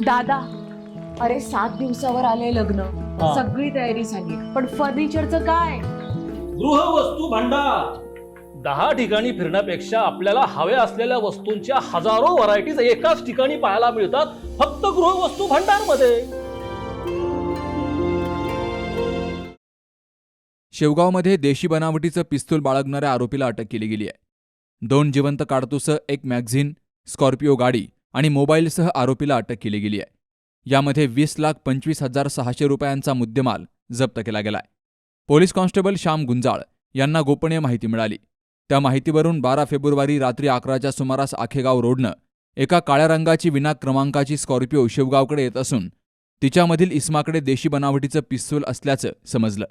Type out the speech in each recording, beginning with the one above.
दादा, अरे 7 दिवसावर आले लग्न, सगळी तयारी झाली, पण फर्निचरचं काय? गृहवस्तू भांडार 10 ठिकाणी फिरण्यापेक्षा आपल्याला हव्या असलेल्या वस्तूंच्या हजारो व्हरायटीज एकाच ठिकाणी पाहायला मिळतात, फक्त गृहवस्तू भांडार मध्ये. शेवगावमध्ये देशी बनावटीचं पिस्तूल बाळगणाऱ्या आरोपीला अटक केली गेली आहे. 2 जिवंत काडतुसं, 1 मॅगझिन, स्कॉर्पिओ गाडी आणि मोबाईलसह आरोपीला अटक केली गेली आहे. यामध्ये 20,25,600 रुपयांचा मुद्देमाल जप्त केला गेलाय. पोलीस कॉन्स्टेबल श्याम गुंजाळ यांना गोपनीय माहिती मिळाली. त्या माहितीवरून 12 फेब्रुवारी रात्री 11च्या सुमारास आखेगाव रोडनं एका काळ्या रंगाची विना क्रमांकाची स्कॉर्पिओ शेवगावकडे येत असून तिच्यामधील इस्माकडे देशी बनावटीचं पिस्तूल असल्याचं समजलं.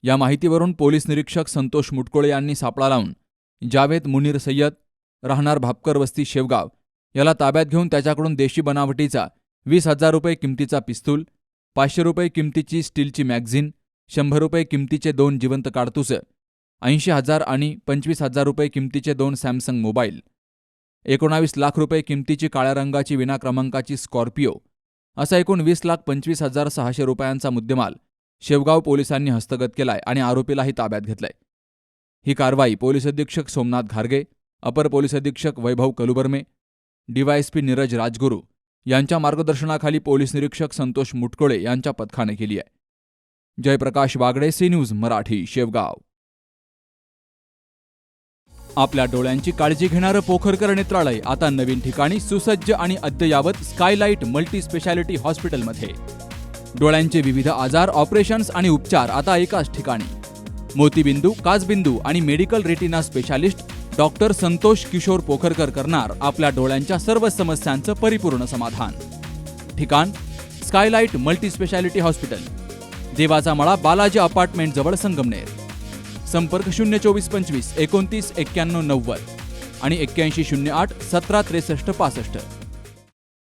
या माहितीवरून पोलीस निरीक्षक संतोष मुटकुळे यांनी सापळा लावून जावेद मुनीर सय्यद, राहणार भापकर वस्ती शेवगाव याला ताब्यात घेऊन त्याच्याकडून देशी बनावटीचा 20,000 रुपये किमतीचा पिस्तूल, 500 रुपये किमतीची स्टीलची मॅगझिन, 100 रुपये किमतीचे 2 जिवंत काडतुसं, 80,000 आणि 25,000 रुपये किमतीचे 2 सॅमसंग मोबाईल, 19 लाख रुपये किमतीची काळ्या रंगाची विना क्रमांकाची स्कॉर्पिओ असा एकूण 20,25,600 रुपयांचा मुद्देमाल शेवगाव पोलिसांनी हस्तगत केलाय आणि आरोपीलाही ताब्यात घेतलंय. ही कारवाई पोलीस अधीक्षक सोमनाथ घारगे, अपर पोलीस अधीक्षक वैभव कलुबर्मे, डीवायएसपी नीरज राजगुरू यांच्या मार्गदर्शनाखाली पोलीस निरीक्षक संतोष मुटकुळे यांच्या पथकाने केली आहे. Jayprakash Wagde, C news Marathi, Shevgaon. आपल्या डोळ्यांची काळजी घेणारं पोखरकर नेत्रालय आता नवीन ठिकाणी सुसज्ज आणि अद्ययावत स्कायलाइट मल्टी स्पेशालिटी हॉस्पिटलमध्ये. डोळ्यांचे विविध आजार, ऑपरेशन्स आणि उपचार आता एकाच ठिकाणी. मोतीबिंदू, काचबिंदू आणि medical retina specialist doctor Santosh Kishor Pokharkar करणार आपल्या डोळ्यांच्या सर्व समस्यांचं परिपूर्ण समाधान. ठिकाण स्कायलाइट मल्टी स्पेशालिटी हॉस्पिटल, देवाचा मळा, बालाजी अपार्टमेंट जवळ, संगमनेर. संपर्क 02425 29 91 90 आणि 8108 17 63 65.